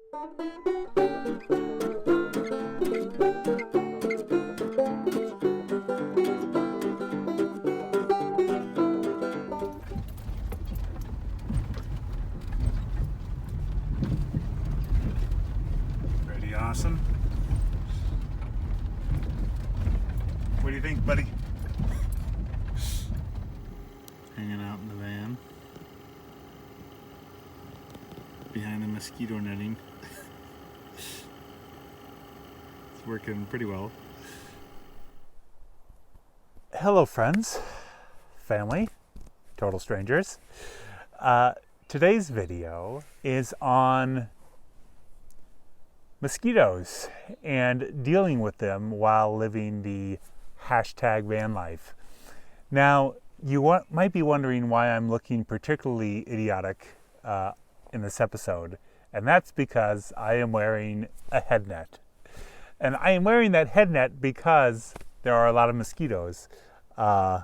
Pretty awesome. What do you think, buddy? Hanging out in the van behind the mosquito netting. It's working pretty well. Hello, friends, family, total strangers. Today's video is on mosquitoes and dealing with them while living the hashtag van life. Now, you might be wondering why I'm looking particularly idiotic in this episode, and that's because I am wearing a head net. And I am wearing that head net because there are a lot of mosquitoes. So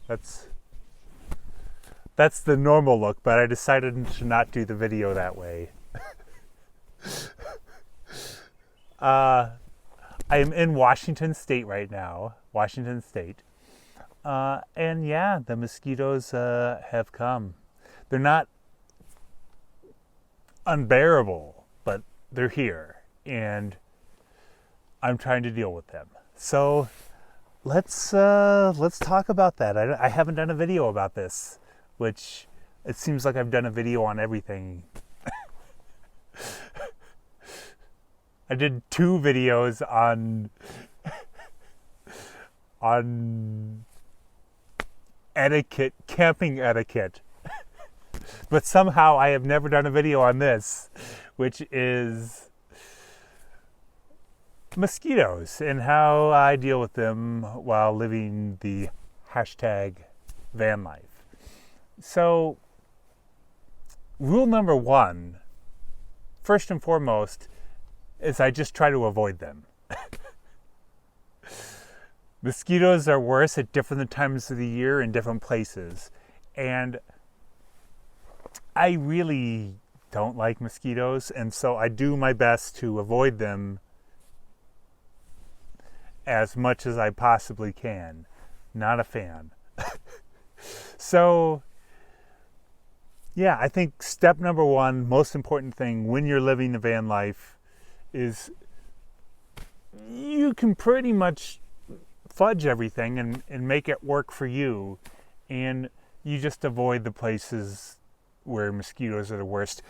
that's the normal look, but I decided to not do the video that way. I am in Washington State right now, Washington State. And yeah, the mosquitoes have come. They're not unbearable, but they're here, and I'm trying to deal with them. So let's talk about that. I haven't done a video about this, which it seems like I've done a video on everything. I did 2 videos on etiquette, camping etiquette. But somehow I have never done a video on this, which is mosquitoes and how I deal with them while living the hashtag van life. So, rule number 1, first and foremost, is I just try to avoid them. Mosquitoes are worse at different times of the year in different places. And I really don't like mosquitoes, and so I do my best to avoid them as much as I possibly can. Not a fan. So, yeah, I think step number 1, most important thing when you're living the van life, is you can pretty much fudge everything and make it work for you, and you just avoid the places where mosquitoes are the worst.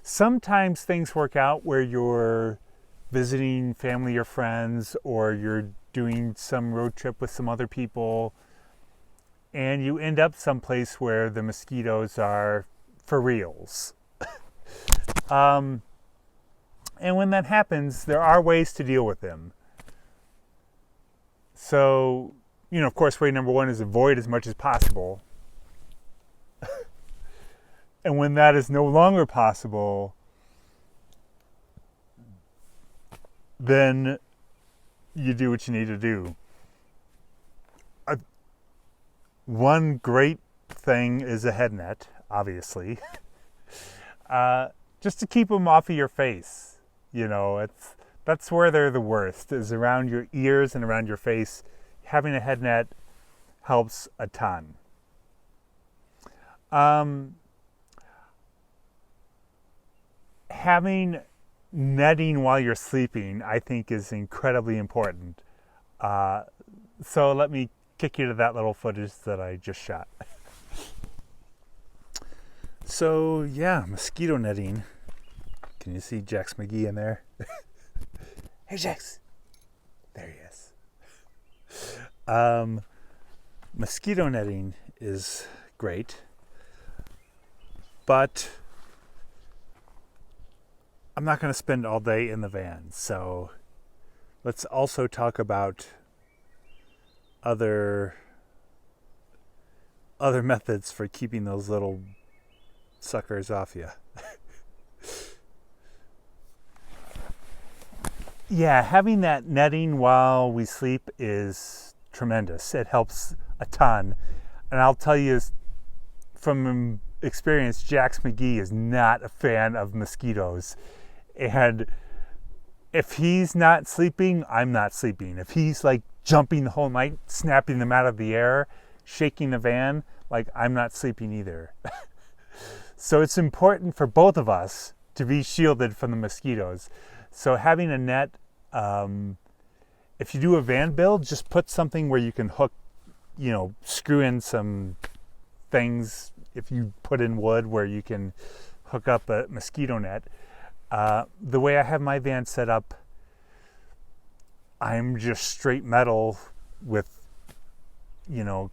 Sometimes things work out where you're visiting family or friends, or you're doing some road trip with some other people, and you end up someplace where the mosquitoes are for reals. And when that happens, there are ways to deal with them. So, of course, way number 1 is avoid as much as possible. And when that is no longer possible, then you do what you need to do. One great thing is a head net, obviously. Just to keep them off of your face. That's where they're the worst, is around your ears and around your face. Having a head net helps a ton. Having netting while you're sleeping, I think, is incredibly important. So let me kick you to that little footage that I just shot. So yeah, mosquito netting. Can you see Jax McGee in there? Hey, Jax. There he is. Mosquito netting is great, but I'm not going to spend all day in the van, so let's also talk about other methods for keeping those little suckers off you. Yeah, having that netting while we sleep is tremendous. It helps a ton. And I'll tell you from experience, Jax McGee is not a fan of mosquitoes. And if he's not sleeping, I'm not sleeping. If he's like jumping the whole night, snapping them out of the air, shaking the van, like I'm not sleeping either. So it's important for both of us to be shielded from the mosquitoes. So having a net, if you do a van build, just put something where you can hook, screw in some things. If you put in wood where you can hook up a mosquito net. The way I have my van set up, I'm just straight metal with,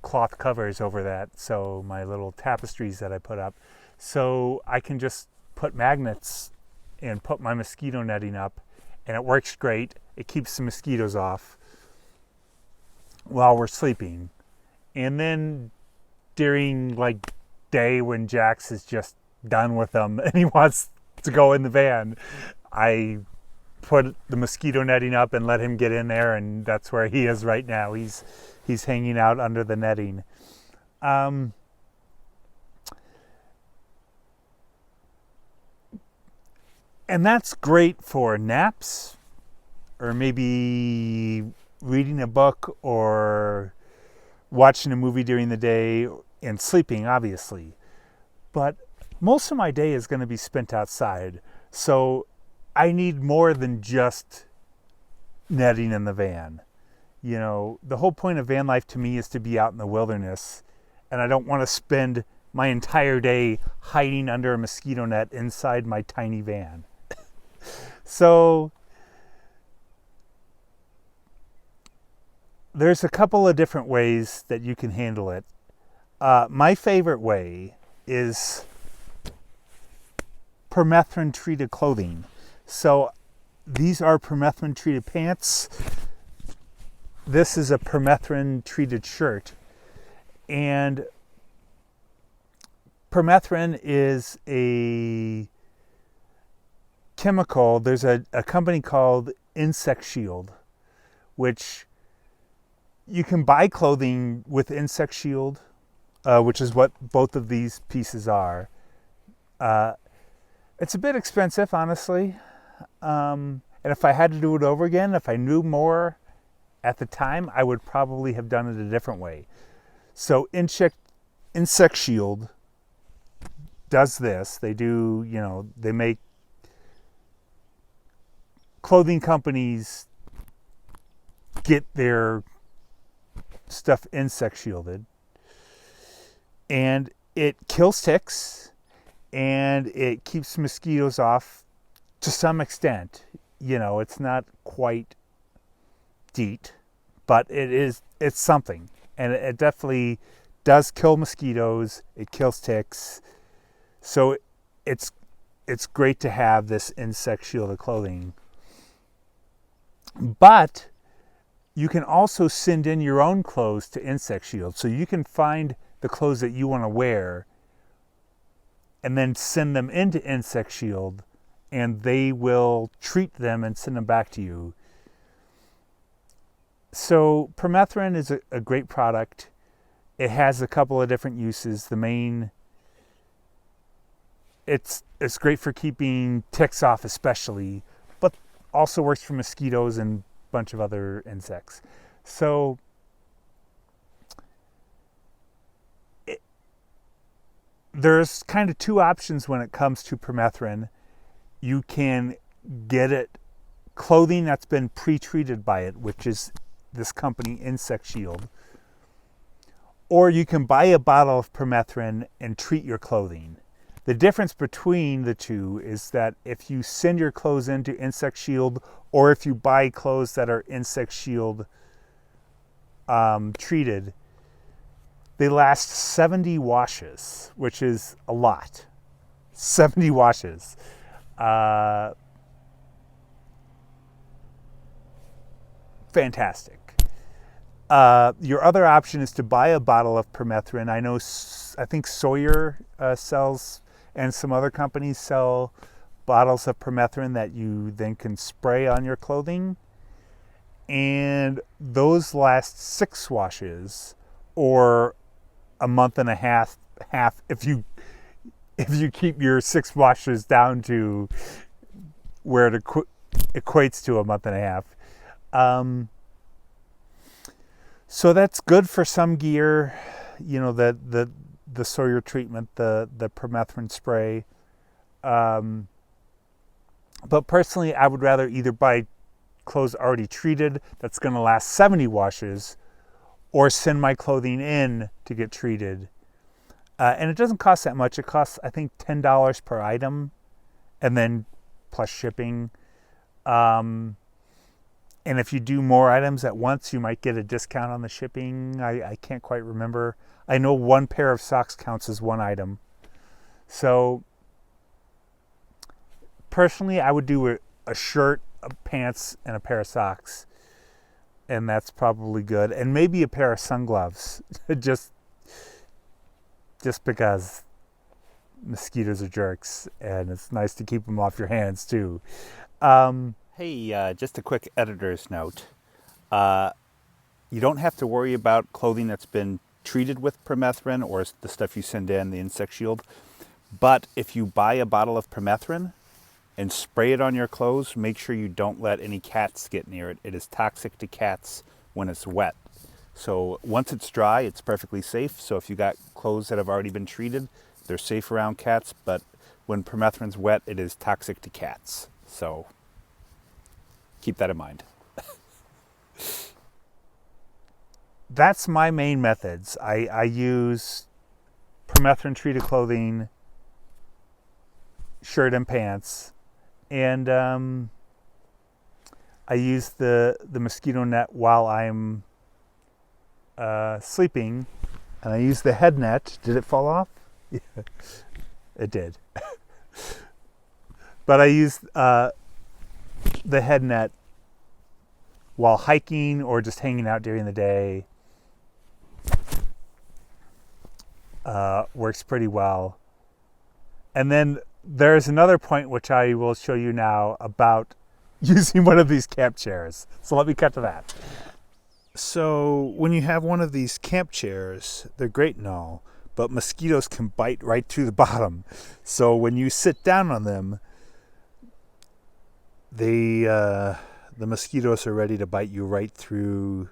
cloth covers over that. So my little tapestries that I put up. So I can just put magnets and put my mosquito netting up, and it works great. It keeps the mosquitoes off while we're sleeping. And then during like day when Jax is just done with them and he wants to go in the van, I put the mosquito netting up and let him get in there, and that's where he is right now. He's hanging out under the netting. And that's great for naps, or maybe reading a book or watching a movie during the day, and sleeping, obviously. But most of my day is going to be spent outside. So I need more than just netting in the van. The whole point of van life to me is to be out in the wilderness. And I don't want to spend my entire day hiding under a mosquito net inside my tiny van. So there's a couple of different ways that you can handle it. My favorite way is Permethrin treated clothing. So these are Permethrin treated pants. This is a Permethrin treated shirt. And Permethrin is a chemical. There's a company called Insect Shield, which you can buy clothing with Insect Shield, which is what both of these pieces are. It's a bit expensive, honestly. And if I had to do it over again, if I knew more at the time, I would probably have done it a different way. So Insect Shield does this. They do, they make clothing companies get their stuff insect shielded, and it kills ticks and it keeps mosquitoes off to some extent. It's not quite DEET, but it's something, and it definitely does kill mosquitoes. It kills ticks. So it's great to have this insect shielded clothing. But you can also send in your own clothes to Insect Shield. So you can find the clothes that you want to wear and then send them into Insect Shield, and they will treat them and send them back to you. So Permethrin is a great product. It has a couple of different uses. The main, it's great for keeping ticks off especially, but also works for mosquitoes and a bunch of other insects. So there's kind of two options when it comes to Permethrin. You can get it clothing that's been pre-treated by it, which is this company Insect Shield, or you can buy a bottle of Permethrin and treat your clothing. The difference between the two is that if you send your clothes into Insect Shield, or if you buy clothes that are Insect Shield treated, they last 70 washes, which is a lot. 70 washes. Fantastic. Your other option is to buy a bottle of Permethrin. I think Sawyer sells, and some other companies sell bottles of Permethrin that you then can spray on your clothing. And those last 6 washes, or a month and a half if you if you keep your 6 washes down to where it equates to a month and a half. So that's good for some gear, the Sawyer treatment, the Permethrin spray. But personally, I would rather either buy clothes already treated that's going to last 70 washes, or send my clothing in to get treated. And it doesn't cost that much. It costs, I think, $10 per item, and then plus shipping. And if you do more items at once, you might get a discount on the shipping. I can't quite remember. I know 1 pair of socks counts as 1 item. So personally, I would do a shirt, pants, and a pair of socks. And that's probably good. And maybe a pair of sun gloves. just because mosquitoes are jerks, and it's nice to keep them off your hands too. Hey, just a quick editor's note. You don't have to worry about clothing that's been treated with permethrin or the stuff you send in, the insect shield. But if you buy a bottle of permethrin and spray it on your clothes, make sure you don't let any cats get near it. It is toxic to cats when it's wet. So once it's dry, it's perfectly safe. So if you got clothes that have already been treated, they're safe around cats. But when permethrin's wet, it is toxic to cats. So keep that in mind. That's my main methods. I use permethrin treated clothing, shirt and pants, and I use the mosquito net while I'm sleeping, and I use the head net. Did it fall off? Yeah, it did. But I use the head net while hiking or just hanging out during the day. Works pretty well. And then there's another point which I will show you now about using one of these camp chairs. So let me cut to that. So when you have one of these camp chairs, they're great and all, but mosquitoes can bite right through the bottom. So when you sit down on them, the mosquitoes are ready to bite you right through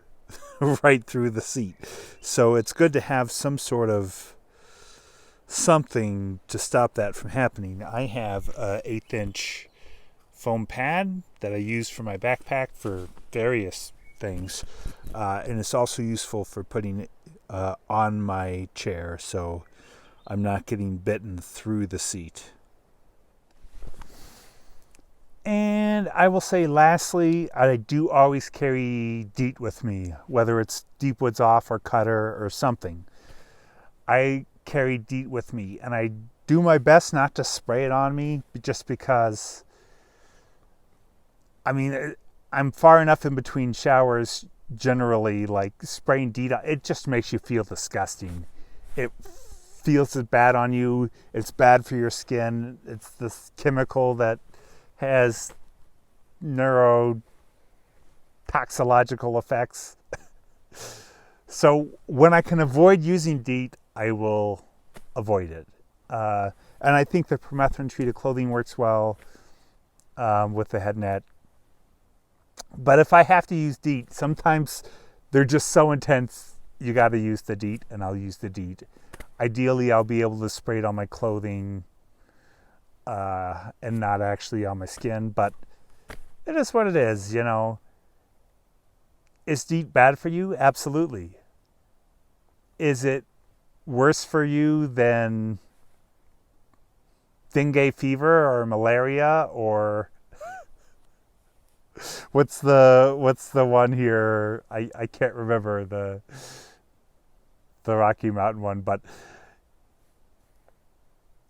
right through the seat. So it's good to have some sort of something to stop that from happening. I have a 1/8" foam pad that I use for my backpack for various things, and it's also useful for putting it on my chair so I'm not getting bitten through the seat. And I will say lastly, I do always carry DEET with me, whether it's Deep Woods Off or Cutter or something. I carry DEET with me, and I do my best not to spray it on me, just because, I mean, I'm far enough in between showers generally, like spraying DEET, it just makes you feel disgusting. It feels bad on you. It's bad for your skin. It's this chemical that has neurotoxicological effects. So when I can avoid using DEET, I will avoid it. And I think the permethrin treated clothing works well with the head net. But if I have to use DEET, sometimes they're just so intense, you got to use the DEET, and I'll use the DEET. Ideally, I'll be able to spray it on my clothing and not actually on my skin, but it is what it is, Is DEET bad for you? Absolutely. Is it worse for you than dengue fever or malaria or what's the one here? I can't remember the Rocky Mountain one, but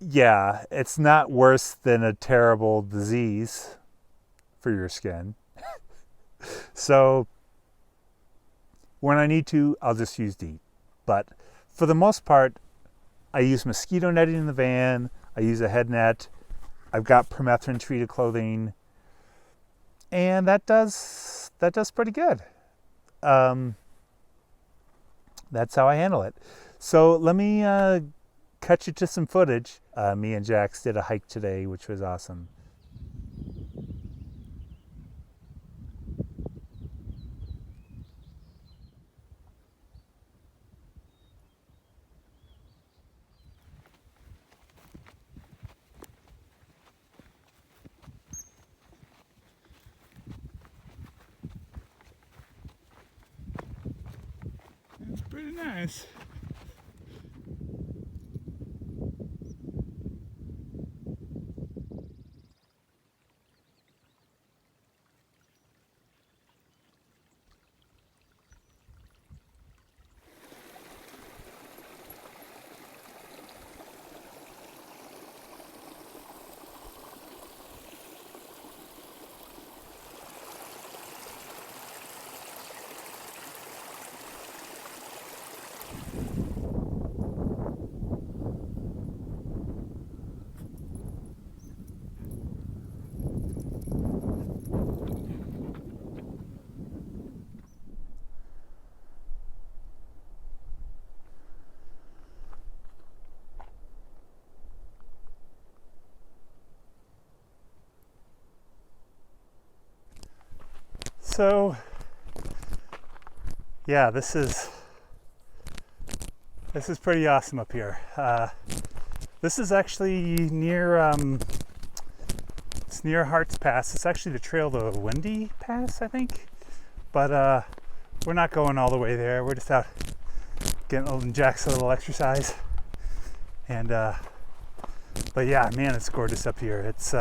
yeah, it's not worse than a terrible disease for your skin. So when I need to, I'll just use DEET. But for the most part, I use mosquito netting in the van. I use a head net. I've got permethrin treated clothing, and that does pretty good. That's how I handle it. So let me cut you to some footage. Me and Jax did a hike today, which was awesome. It's pretty nice. So, yeah, this is pretty awesome up here. This is actually near it's near Hart's Pass. It's actually the trail to Windy Pass, I think. But we're not going all the way there. We're just out getting old and Jack's a little exercise. And but yeah, man, it's gorgeous up here. It's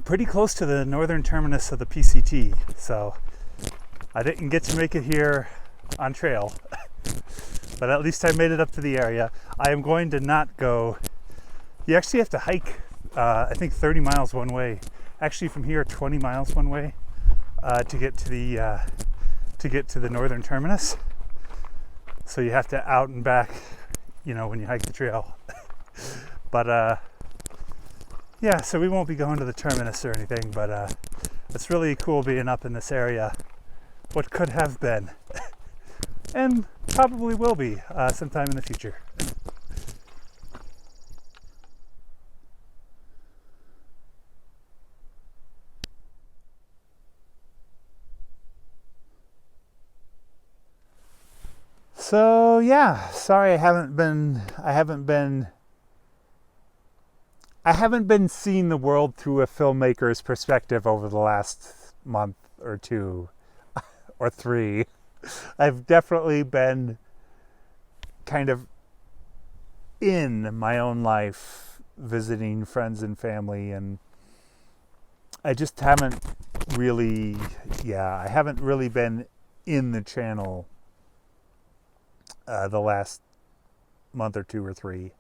pretty close to the northern terminus of the PCT, so I didn't get to make it here on trail, but at least I made it up to the area. I am going to not go. You actually have to hike, I think 30 miles one way. Actually, from here, 20 miles one way to get to the northern terminus. So you have to out and back, when you hike the trail. But yeah, so we won't be going to the terminus or anything, but it's really cool being up in this area. What could have been, and probably will be sometime in the future. So yeah, sorry I haven't been seeing the world through a filmmaker's perspective over the last month or two or three. I've definitely been kind of in my own life, visiting friends and family, and I just haven't really, I haven't really been in the channel the last month or two or three.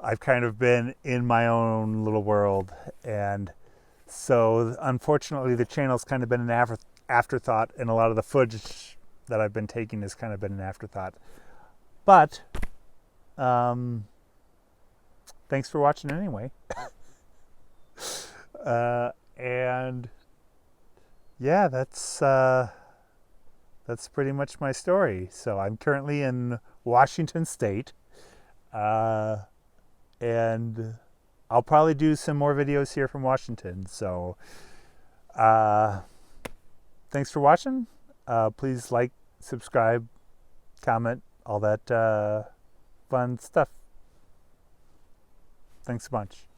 I've kind of been in my own little world, and so unfortunately the channel's kind of been an afterthought, and a lot of the footage that I've been taking has kind of been an afterthought. But thanks for watching anyway. And yeah, that's pretty much my story. So I'm currently in Washington State. And I'll probably do some more videos here from Washington. So thanks for watching. Please like, subscribe, comment, all that fun stuff. Thanks a bunch.